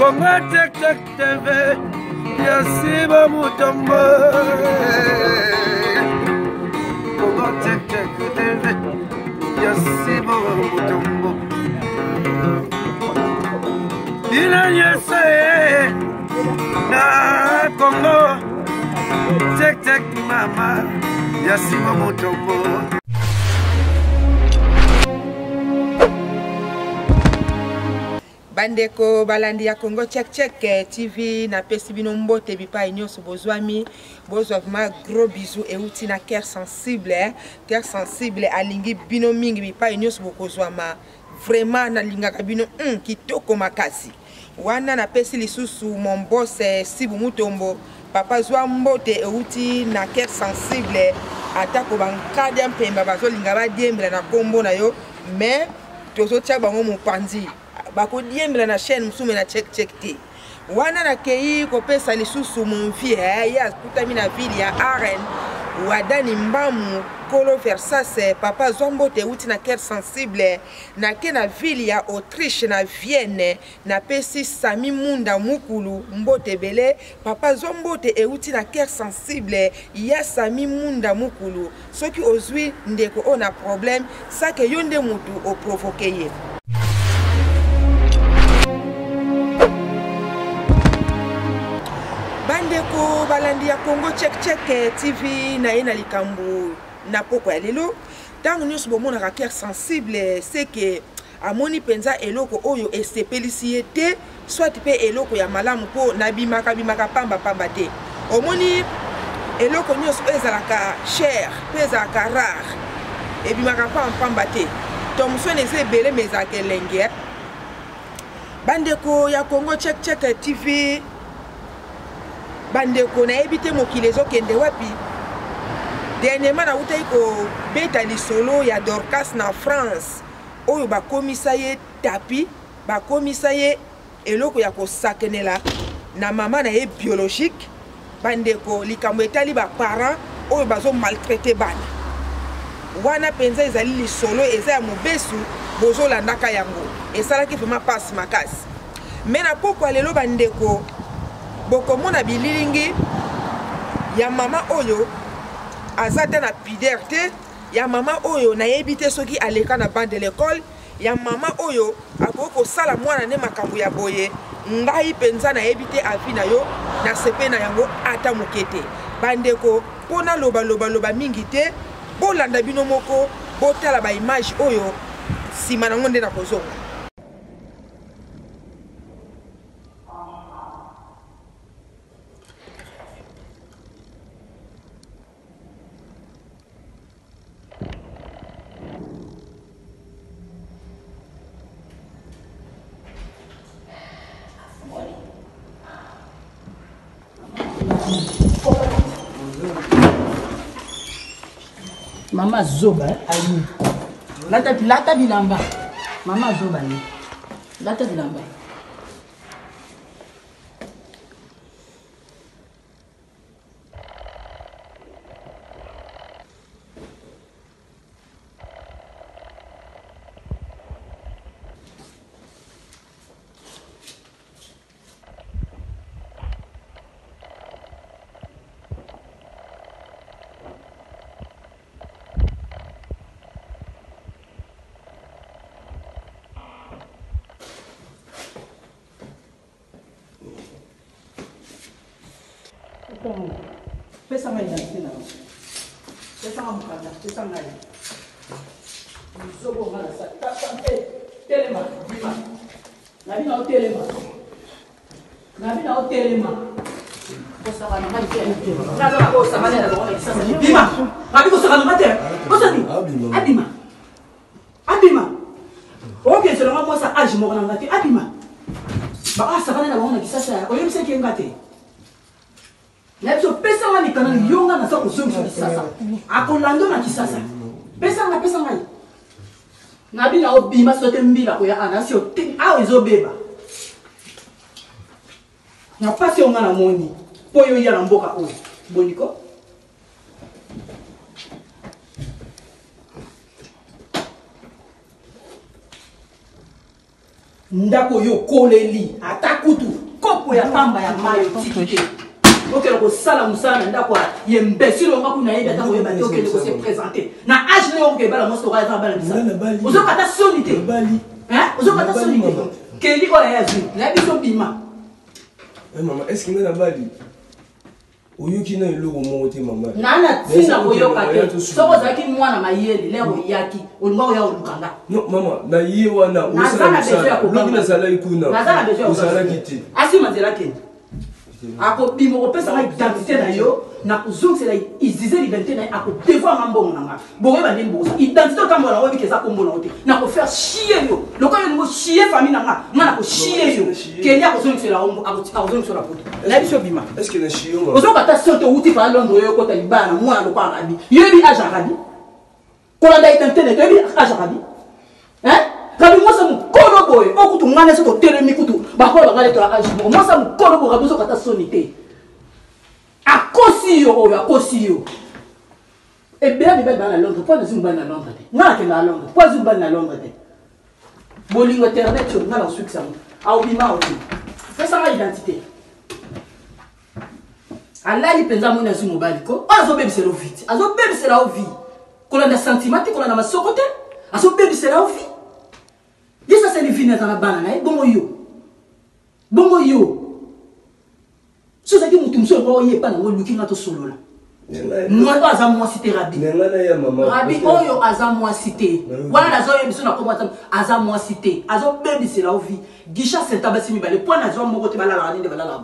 Congo Check Check TV, Yasiba Mutombo. Congo Check Check TV, Yasiba Mutombo. Ina yese na Congo Check Check mama, Yasiba Mutombo. Bandeko balandi ya Congo Check Check TV na pesi bino mbote bipa nyonso bozwami bozwa gros bisous et outi na cœur sensible alingi bino mingi bipa nyonso bokozwama vraiment na lingaka bino kitoko makasi wana na pesi lisusu mon boss Sibu Mutombo papa zwa mbote et outi na cœur sensible atako bankadi mpemba bazolinga badiembela na kombo na yo mais tozotia bango mopanzi bako diembela na chaîne musume na Check Check te wana na kei ko pesa lisusu monfie ya kutami na ville ya Aren wadani mbamu kolo versase papa zombote uti na cœur sensible na ke na ville ya Autriche na Vienne na pesi Sami Munda Mukulu mbote bele papa zombote uti na cœur sensible ya Sami Munda Mukulu soki ozwi ndeko ona problème ça que yonde mutu o provoquer. Bandeko balandi ya Congo Check Check TV na ena likambo na poko ya lelo tango nyonso bomona ka cœur sensible c'est que amoni penza eloko oyo esepelisi te soit pe eloko ya malamu po na bimaka pamba te omoni eloko nyonso ezalaka cher pe ezalaka rare e bimaka pamba te to musone ezebele mezaka elenge. Bandeko ya Congo Check Check TV bandeko na ebite mokili ezokende wapi dernièrement na utai ko beta lisolo ya Dorcas na France oyo bakomisa ye tapi bakomisa ye eloko ya kosakenela na mama na ye biologique bandeko likambo etali ba parents oyo bazo maltraiter bana wana penza ezali lisolo eza ya mobesu bozolandaka yango esalaki vraiment passe makasi mais na poko lelo bandeko bokomona bililingi ya mama oyo azata na piderte ya mama oyo na yebite soki aleka na bande de l'école ya mama oyo akoko sala mwana ne makambo ya boye ngai penza na yebite avi na yo na sepe na yango ata mokete bandeko pona loba mingi te bolanda bino moko botala ba image oyo sima na ngonde na kozonga. Mama Zoba ali lata bilamba mama Zoba ali lata bilamba pesa ngai na tena pesa mukanda pesa ngai zobo mala sa telema bima na bina telema kosa kana mali tena na kosa mali na bona sasa bima ngabi kosa kana mate kosa ni abima oke selo ngamo sa age mo kana ngati abima ba asa kana na bona kisasa o yemse ke ngate Nepso pesa ngani kana yonga na sako zongi kisasa. Akolando na kisasa. Pesa ngai. Ngabi na obima sote mbila ko ya anasio te awo ezobeba. Na pasi onga na moni. Poyo ya na mboka o. Boniko. Ndako yo koleli atako kutu kopo ya pamba ya mayo tikite okelo ko sala musala ndako ye imbécile on va kuna yeba ta ko yeba to okelo ko se présenter na âge ne on ke bala mosto ka ta bala bisa ozo kata sonité hein ozo kata sonité keli ko ya zu na biso bima maman est-ce que na bali oyoki na eloko moko te mama nana tina koyoka te soko zaki mwana mayele leo yaki olinga oya olukanga non mama na ye wana osala ikuna osala kiti asi manzela kende ako bimo ko pesa identité na yo na kuzungisa izize identité na ako devoir ngambongo nanga boye ba ndimbo identité kambo na obi keza kombo na ote na ko faire chier yo loko yo ngo chier famille nanga ngana ko chier yo kenya ko zungisa la ombo ako zungisa la poto na biso bima est-ce que na chier yo ozo bata soto uti fa Londres yo ko ta libana mwana loko arabi yebi ajarabi ko la identité na yebi ajarabi hein kabi mwasa mukolo boy okutu ngane soko telemi kutu bakola ngale to ajibo mwasa mukolo boy kabuzo kata sonité akosi yo e bien bébé dans la Londres pas zumba na Londres ngana ke na Londres pas zumba na Londres te bolingo internet yo ngala succès a obima o c'est ça l'identité Allah il penza mona zumo baliko azo bébé c'est la vie kola na sentiment kola na masokote azo bébé c'est la vie. Dis ça c'est les vignes dans la banane, bon yo. Ce qui m'a dit moi pas dans le looking à tout solo là. Moi pas à moi cité Rabi. Rabi oyo aza moi cité. Voilà la zone émission na comment aza moi cité. Azo baby c'est la vie. Gisha c'est tabasi mi balé point na zone mo côté balala ni de balala.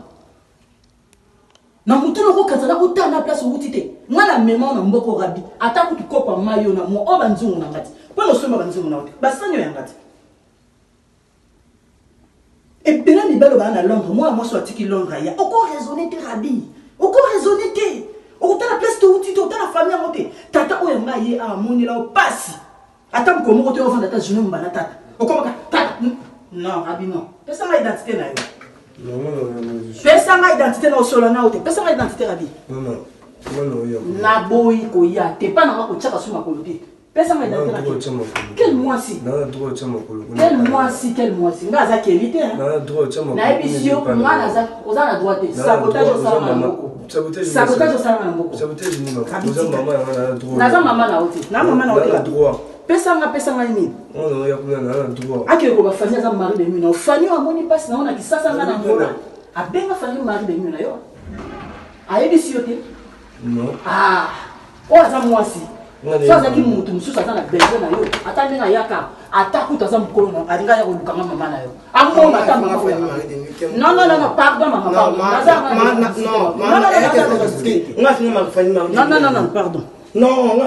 Na mutu loko katala uta na place utite. Moi la mémoire na mboko Rabi. Ata ku kopa mayo na mo obanzungu na ngati. Pour no soma banzungu na ote. Basanyo ya ngati. Et puis là, les belles à Londres, moi, soit qui Londres, il y a encore raisonné tes rabis, encore raisonné tes. Autant la place où tu autant la famille à monter. Tata, où est maillé à mon là au passe. Attends, comment tu vas vendre ta journée, mon tata. Au comment tata. Non, rabis, non. Personne n'a identité là. Personne n'a identité là au sol, là, personne n'a identité rabis. Non. Na boy, koya, t'es pas dans la tchaka sur ma colonie. Personne n'a identité. Quel mois-ci? Quel mois-ci? Ngaza qualité hein. Na ebisio moi naza oza na droite. Sabotage au salon na mboko. Sabotage au salon na mboko. Sabotage ni maman na droit. Naza maman na ote. Na maman na ote. Droit. Pesa nga nini? On ya kuna na droit. Akio ko ba fanya za mari de mino. Fanya amoni passe na ona kisasa nga na ngola. Abenga fanya mari de mino na yo. Ayebisio te? Non. Ah. Oza moisi. Ça c'est qui mutu musu ça na besoin na yo atandi na yaka atakuta za mukolo na alinga ya kolukanga mama na yo amona ta mama non pardon maman non pardon non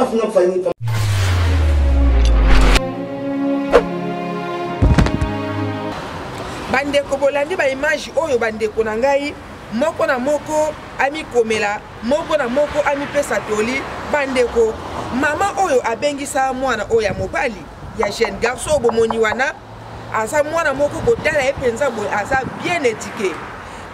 bandeko bolandi ba image oyo bandeko na ngai moko na moko ami komela moko na moko ami pesa toli bandeko mama oyo abengisa mwana oyo ya mobali ya jeune garçon bomoni wana aza mwana moko kodala epenza boy aza bien éduqué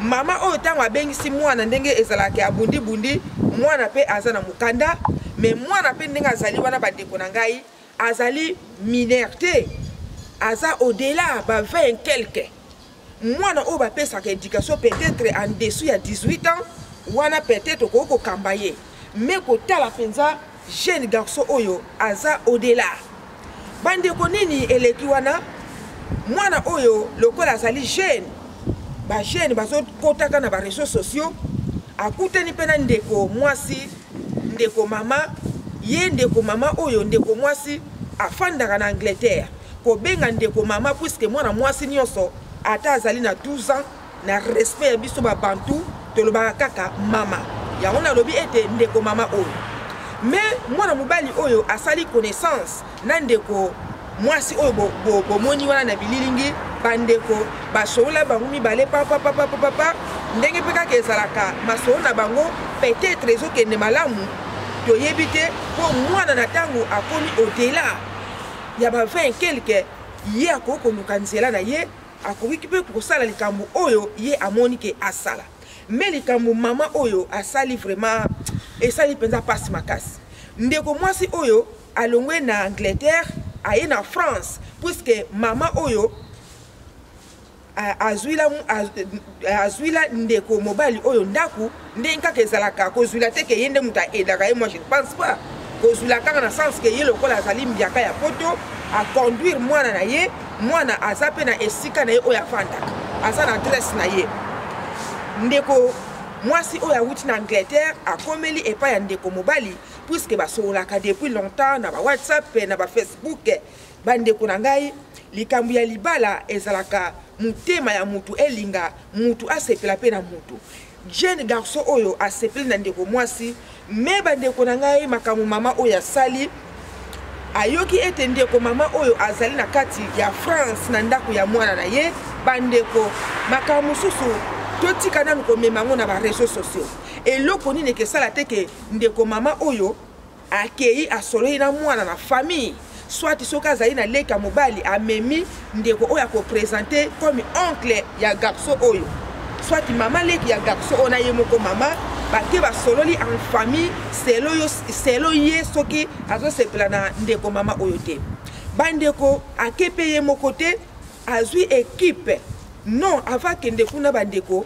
mama oyo tango abengisi mwana ndenge ezalaka abundi bundi mwana pe aza na mukanda mais mwana pe ndenge azali wana bandeko na ngai azali minorité aza au-delà ba 20 quelque mwana oyo bapesaka éducation peut-être en dessous ya 18 ans wana peut-être koko kambaye mais kotala penza jeune garçon oyo aza au-delà bandeko nini eleki wana mwana oyo lokola azali jeune ba jeune bazokotaka na ba réseaux sociaux akutani pena ndeko mwasi ndeko mama ye ndeko mama oyo ndeko mwasi afandaka na Angleterre kobenga ndeko mama puisque mwana mwasi nyonso ata azali na 12 ans na respect ya biso ba bantu tolobaka kaka mama yango na lobi ete ndeko mama oyo mais mwana mobali oyo asali connaissance na ndeko mwasi oyo bomoni wana na bililingi bandeko basola bango mibale papa ndenge pe kaka ezalaka masolo na bango peut-être ezokende malamu toyebi te mpo mwana na ntango akomi au-delà ya ba 20 quelque ye akoki koluka nzela na ye akoki mpe kosala likambo oyo ye amoni ke asala mais likambo mama oyo asali vraiment esali mpenza pasi makasi ndeko mwasi oyo alongwe na Angleterre aye na France puisque mama oyo azwila ndeko mobali oyo ndaku ndenge kaka ezalaka kozwila te ke ye nde moto aedaka ye. Moi je ne pense pas kozwila kaka na sens ke ye lokola azali mbiaka ya poto aconduire mwana na ye, mwana aza mpe na esika na ye oyo afandaka aza na adresse na ye. Ndeko mwasi oyo awuti na Angleterre akomeli epai ya ndeko mobali puisque basololaka depuis longtemps na ba WhatsApp na ba Facebook. Bandeko na ngai likambo ya libala ezalaka mutema ya mutu elinga mutu asepela pe na mutu. Jeune garçon oyo asepeli na ndeko mwasi me bandeko na ngai makambo mama oyo asali ayoki ete ndeko mama oyo azali na kati ya France na ndako ya mwana na ye. Bandeko makambo mosusu totika nanu komema ngo na ba réseaux sociaux eloko nini ekesala te ke ndeko mama oyo akei asololi na mwana na famille soit soki azali na leka mobali amemi ndeko oyo akopresente comme oncle ya garçon oyo soit mama leki ya garçon oyo na ye moko mama bake basololi en famille selo ye soki azosepela na ndeko mama oyo te. Bandeko akepe ye moko te azwi équipe non avakende kuna bandeko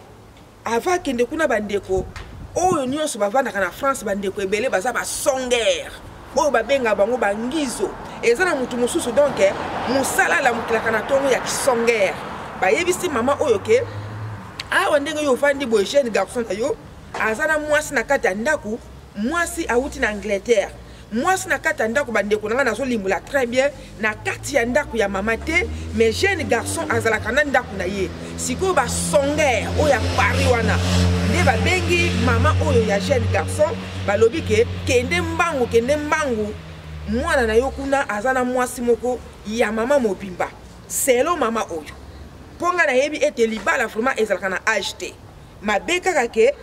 oyo nyonso bavandaka na France. Bandeko ebele baza basongere oyo babenga bango bangizo eza na mutu mosusu donc mosala alamukilaka na ntongo ya kisongere. Bayebisi mama oyo ke awa ndenge oyo ofandi boye jeune garçon na yo aza na mwasi na kati ya ndaku, mwasi awuti na Angleterre, mwasi na kati ya ndaku. Bandeko nanga nazolimbola très bien na kati ya ndaku ya mama te mais jeune garçon azalaka na ndaku na ye. Sikoyo basongere oyo ya Paris wana nde babengi mama oyo ya jeune garçon balobi ke kende mbangu mwana na yo kuna aza na mwasi moko ya mama mobimba selo mama oyo. Ponga na yebi ete libala vraiment ezalaka na âge te mabe kaka ke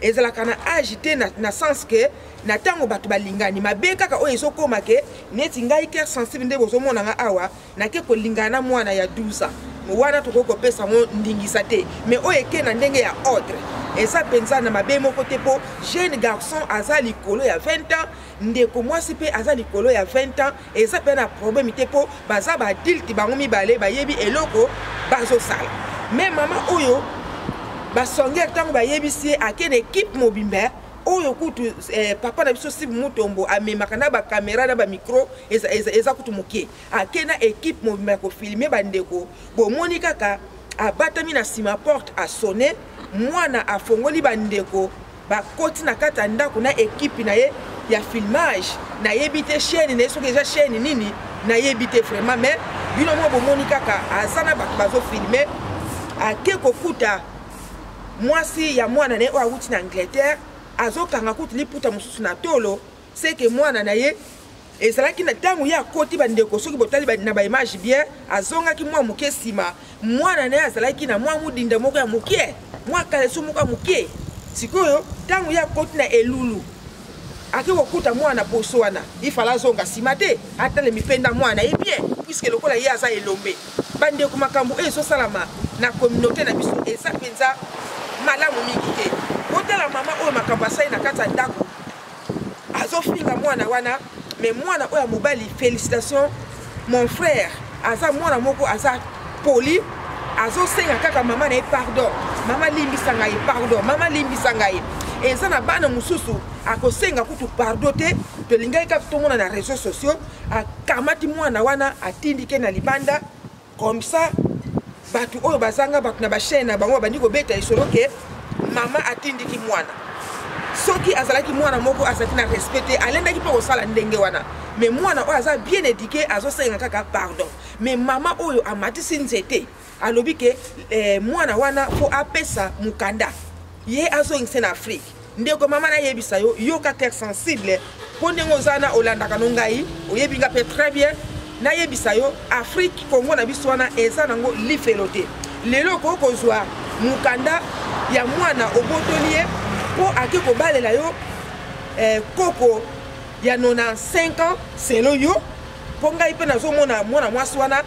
ezalaka na âge te na sens ke na tango bato balingani mabe kaka oyo ezokoma ke neti ngai cœur sensible nde bozomona nga awa nake kolingana na mwana ya 12 ans wana tokokopesa ngo ndingisa te mais oyo eke na ndenge ya ordre eza penza na mabe moko te po jeune garçon aza likolo ya 20 ans ndeko mwasi pe aza likolo ya 20 ans eza pe na problème te po baza ba adulte bango mibale bayebi eloko bazosala. Mais mama oyo basongere tango bayebisi akene équipe mobimba oyo kutu papa na biso Sibu Mutombo amemaka na ba caméra na ba micro eza kutu mokie akena équipe mobimba ko filmer bandeko bomoni kaka abatami na sima porte a sonner mwana afongoli bandeko bakoti na kata ndako na équipe na ye ya filmage na yebite chaîne na soki eza chaîne nini na yebite vraiment mais bino mo bomoni kaka azana bato bazo filmer ake kokuta mwasi ya mwana ne o awuti na Angleterre azokanga kuti liputa mosusu na tolo seke mwana na ye ezalaki na tango ya koti bandeko soki botali na ba image bien azongaki mwa moke sima mwana na azalaki na mwa mudinda moko ya moke mwa kaleso moko ya moke sikoyo tango ya koti na elulu ake kokuta mwana poso wana ifala zonga sima te atale mipenda mwana ye bien puisque lokola ye aza elombe bandeko makambo ezo salama na communauté na biso eza penza malamu mingi te. Kotala mama oyo makambo asali na kati ya ndako azofinga mwana wana mais mwana oyo mobali félicitations mon frère aza mwana moko aza poli azosenga kaka mama na ye pardon mama limbisa ngai pardon mama limbisa ngai eza na bana mosusu akosenga kutu pardon te tolingai kaka tomona na réseaux sociaux akamati mwana wana atindike na libanda comme ça batu oyo bazanga batu na bachaîne na bango bandi kobeta isolo ke mama atindiki mwana soki azalaki mwana moko azalaki na respecté alendaki mpo kosala ndenge wana mais mwana oyo aza bien éduqué azosenga kaka pardon mais mama oyo amatisi nzete alobi ke mwana wana fo apesa mukanda ye azongisa na Afrique ndeko mama na yebisa yo yoka cœur sensible po ndenge ozana olandaka no ngai oyebinga pe très bien na yebisa yo Afrique Congo na biso wana eza nango lifelo te lelo ko kozwa mukanda ya mwana obotoli ye po ake kobalela yo koko ya 95 ans selo yo po ngai pe nazomona mwana mwasi wana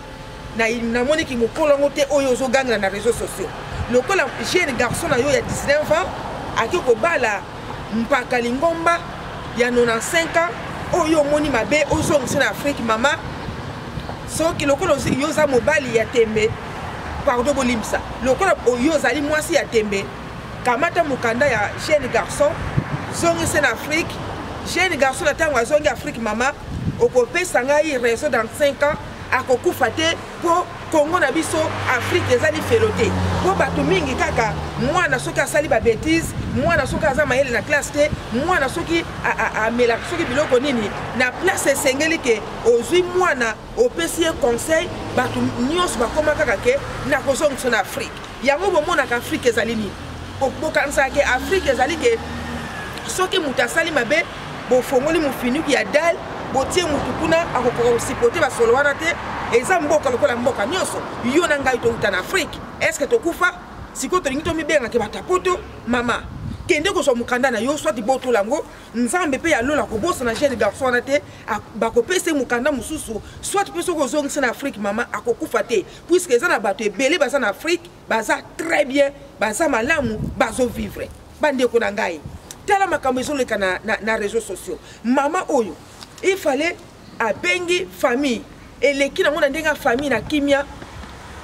na moni ki mokolongo te oyo ozoganga na réseaux sociaux lokola jeune garçon na yo ya 19 ans ake kobala mpaka lingomba ya 95 ans oyo moni mabe ozongisa na Afrique mama soki lokola yoza mobali ya tembe pardon bolimsa lokola oyo zali mwasi ya tembe kamata mukanda ya jeune garçon zongi en Afrique jeune garçon na tango zongi Afrique mama okopesa ngai réseau dans 5 ans akokufa te po Congo na biso Afrique ezali felote po bato mingi kaka mwana soki asali ba bêtise mwana soki aza mayele na classe te mwana soki amela soki biloko nini na place esengeli ke ozwi mwana opesi ye conseil bato nyonso bakoma kaka ke na kozongisa na Afrique yango bomonaka Afrique ezali nini bokanisaka ke Afrique ezali ke soki moto asali mabe bofongoli mofinuki ya dal botie mutu kuna akokoka kosipote basolo wana te eza mboka lokola mboka nyonso yo na ngai touta na Afrique est-ce que tokufa siko tolingi tomibengaka batapoto mama kende kozwa mukanda na yo soit boto lango nzambe pe ya lola kobosa na jeune garçon wana te bakopesa mukanda mususu soit pe soko zongisa na Afrique mama akokufa te puisque eza na bato ebele baza na Afrique baza très bien baza malamu bazo vivre bandeko na ngai tala makambo ezoleka na réseaux sociaux mama oyo il fallait abengi famille eleki na mona ndenga famille na kimia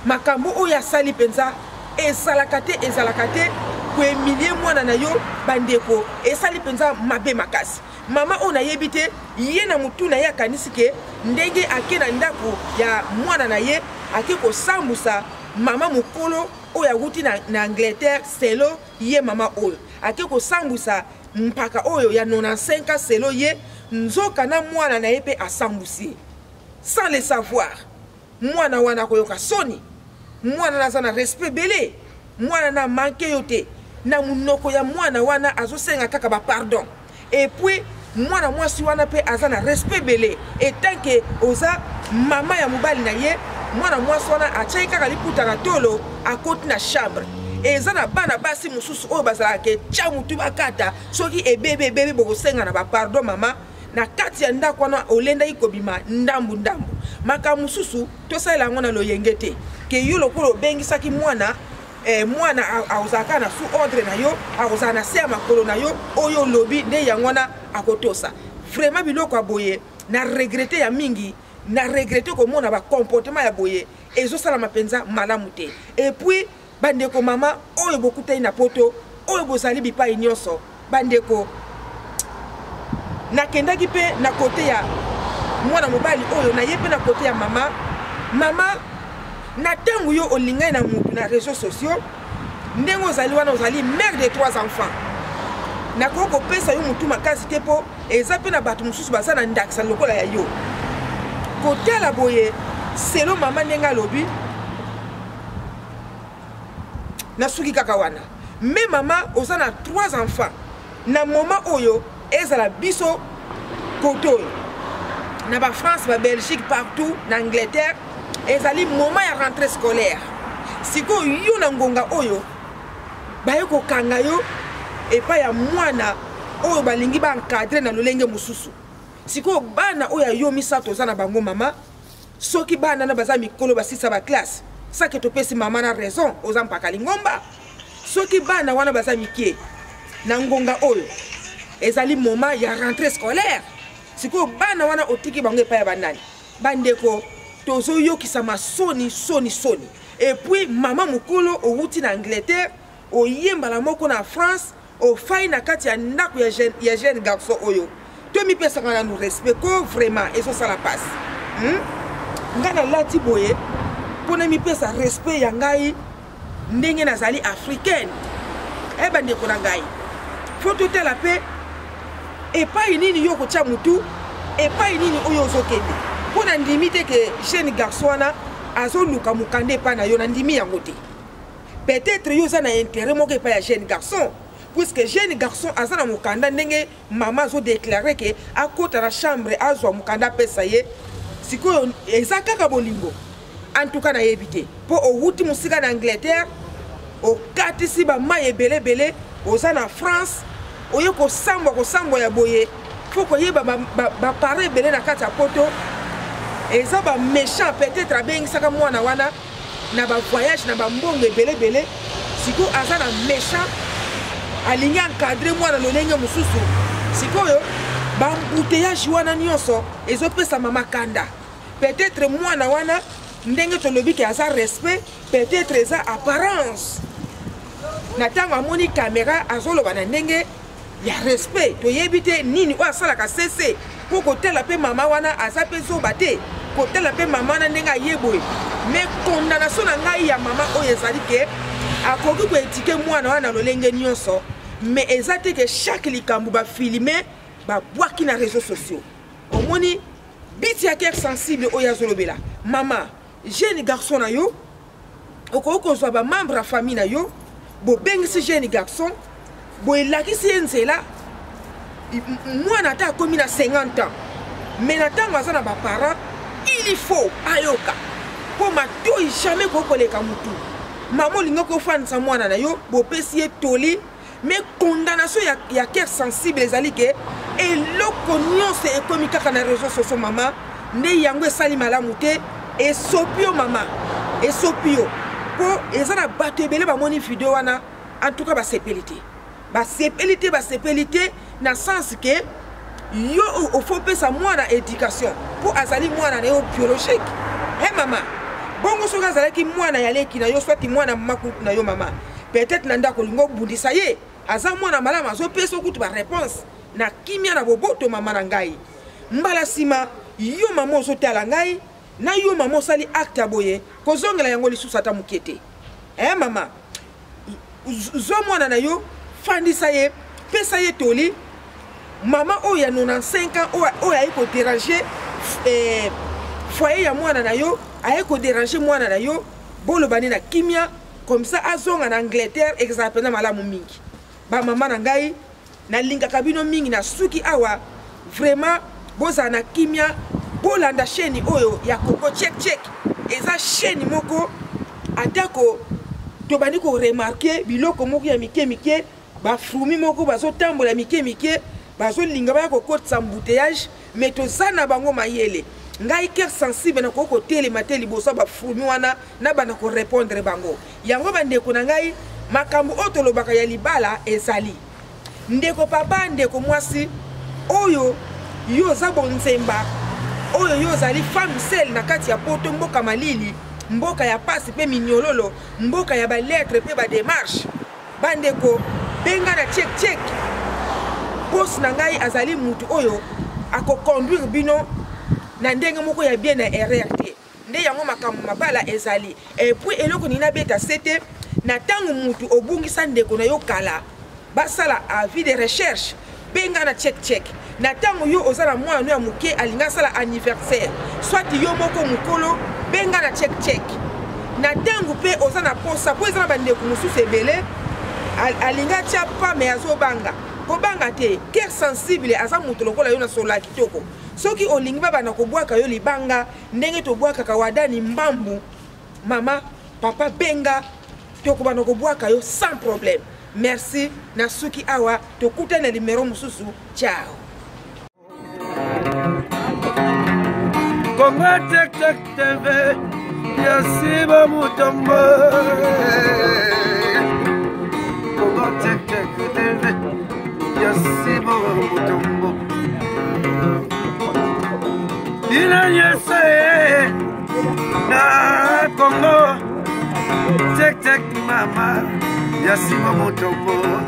makambo oyo asali penza ezalaka te ko emilie mwana na yo bandeko esali penza mabe makasi mama ona yebi te ye na mutu na ye akanisi ke ndenge ake na ndako ya mwana na ye ake kosambusa mama mokolo oyo awuti na Angleterre selo ye mama oyo ake kosambusa mpaka oyo ya 95 selo ye nzoka na mwana na ye pe asambusi sans le savoir mwana wana koyoka soni mwana naza na respect belé mwana na manke yote na munoko ya mwana wana azosenga kaka ba pardon et puis mwana mwasi wana pe aza na respect belé et tant que oza mama ya mobali na ye mwana mwasi wana achai kaka liputa na tolo akoti na chambre eza na bana basi mususu oyo bazala ke tia mutu bakata soki ebebe bokosenga na ba pardon mama na kati ya ndako wana olenda ikobima ndambu maka mususu tosalela yango na loyenge te ke yo lokolo obengisaki mwana mwana akozalaka na sous ordre na yo akozala na se ya makolo na yo oyo lobi nde yango wana akotosa vraiment biloko ya boye na regrete ya mingi na regrete komona bacomportement ya boye ezosalama mpenza malamu te et puis bandeko mama oyo bokutai na poto oyo bozali bipai nyonso bandeko nakendaki pe na kote ya mwana mobali oyo na ye pe na kote ya mama na tangu yo olingai na mutu na réseaux sociaux ndenge ozali wana ozali mère de 3 enfants nakoko kopesa yo mutu makasi te po eza pe na bato mosusu baza na ndakisa lokola ya yo kotala boye selo mama ndenge alobi nasuki kaka wana me mama oza na 3 enfants na moma oyo ezala biso koto na ba France ba Belgique partout na Angleterre ezali moment ya rentrée scolaire siko yo na ngonga oyo bayeko kanga yo epa ya mwana oyo balingi ba encadrer na lolenge mususu siko bana oyo yo misato za na bango mama soki bana na baza mikolo basisa ba classe sake topesi mama na raison oza mpaka lingomba soki bana wana baza mikie na ngonga oyo ezali moment ya rentrée scolaire siko bana wana otiki bango epa ya bandani bandeko tozo yokisa masoni soni et puis mama mukolo outi na Angleterre oyemba la moko na France o fai na kati ya ndako ya jeune garçon oyo to mi pesa kana nous respect ko vraiment et ça la passe ngana lati boye pona mi pesa respect ya ngai ndenge nazali africaine e bandeko na ngai faut tela pe et pas nini yo ko tia mutu et pas nini oyo zokende pona ndimite ke jeune garçon wana azoluka mukande pa na yo na ndimi yango te peut-être yo za na intérêt moko pa ya jeune garçon puisque jeune garçon azana mukanda ndenge mama zo déclarer que akota na chambre azwa mukanda pesa ye sikoyo ezakaka bolingo en tout cas na yebite po outi musika na Angleterre o katisi ba maye belé oza na France oyo ko sambo ya boye faut ko yeba ba pare belé na kati ya poto eza ba méchant peut-être abengisaka mwana wana na ba voyage na ba mbongo belé siko aza na méchant alingi encadrer mwana lolenge mususu sikoyo ba embouteillage wana nyonso ezopesa mama kanda peut-être mwana wana ndenge tolobi ke aza respect peut-être eza apparence na ntango amoni caméra azoloba na ndenge ya respect toyebi te nini oyo asalaka sese mpo kotala mpe mama wana aza mpe zoba te kotala mpe mama wana ndenge ayeboye mais condamnation na ngai ya mama oyo ezali ke akoki koetike mwana wana lolenge nyonso mais eza te ke chaque likambo bafilme babwaki na réseaux sociaux omoni biti ya cœur sensible oyo azolobela mama jeune garçon na yo okoki kozwa bamembre ya famille na yo bobengisi jeune garçon boelakisi ye nzela mwana ata akomi na 50 ans mais na ntango aza na baparent il faut ayoka mpo matoi jamais kokoleka mutu mama olingi okofandisa mwana na yo bopesi ye toli mais condamnation ya cœur sensible ezali ke eloko nyonso ekomi kaka na réseaux sociaux mama nde yango esali malamu te esopi yo mama esopi yo mpo eza na bato ebele bamoni video wana en tout cas basepeli te na sens ke yo ofo pesa mwana éducation mpo azali mwana na yo biologique mama bongo soki azalaki mwana ya leki na yo swati mwana makutu na yo mama peut-être na ndako olingi obundisa ye aza mwana malamu azopesa okutu baréponse na kimia na boboto mama na ngai mbala nsima yo mama ozotala ngai na yo mama osali acte ya boye kozongela yango lisusu ata moke te mama zo mwana na yo fandisa ye pesa ye toli mama oyo ya 95 ans oyo aye kodéranger foyer ya mwana na yo aye kodéranger mwana na yo bolobani na kimia comme ça azonga na Angleterre exapena malamu mingi bamama na ngai nalingaka bino mingi na suki awa vraiment bozala na kimia bolanda chaîne oyo ya Koko Check Check eza chaîne moko atako tobandi ko remarquer biloko moko ya mike bafrumi moko bazotambola mike bazolinga baya kokotisa embouteillage mais tozana bango mayele ngai cœur sensible na koko telema te liboso bafrumi wana na bana ko répondre bango yango bandeko na ngai makambo oyo tolobaka ya libala ezali ndeko papa ndeko mwasi oyo yo za bonzemba oyo yo zali femme seule na kati ya poto mboka malili mboka ya pasi pe minyololo mboka ya ba lettre pe ba démarche bandeko benga na check boss na ngai azali mutu oyo ako conduire bino na ndenge moko ya bien na RRT nde yango makambo mabala ezali et puis eloko nina beta sete na tangu mutu obungisa ndeko na yo kala basala avis de recherche benga na check na tango yo ozala mwana ya muke alinga sala anniversaire soit yo moko mukolo benga na check na tango pe ozana posa po ezana bandeko mususu ebele alinga tia pa me azobanga kobanga te cœur sensible aza mutu lokola yo na sola kitoko soki olingi bana kobwaka yo libanga ndenge tobwaka kawadani mbambu mama papa benga tokobana kobwaka yo sans problème. Merci Nasuki awa tokuta na numéro mususu. Ciao. Congo Check Check TV Yasiba Mutombo. Congo Check Check TV Yasiba Mutombo. Ina yese na Congo Check Check mama Yasiba Mutombo.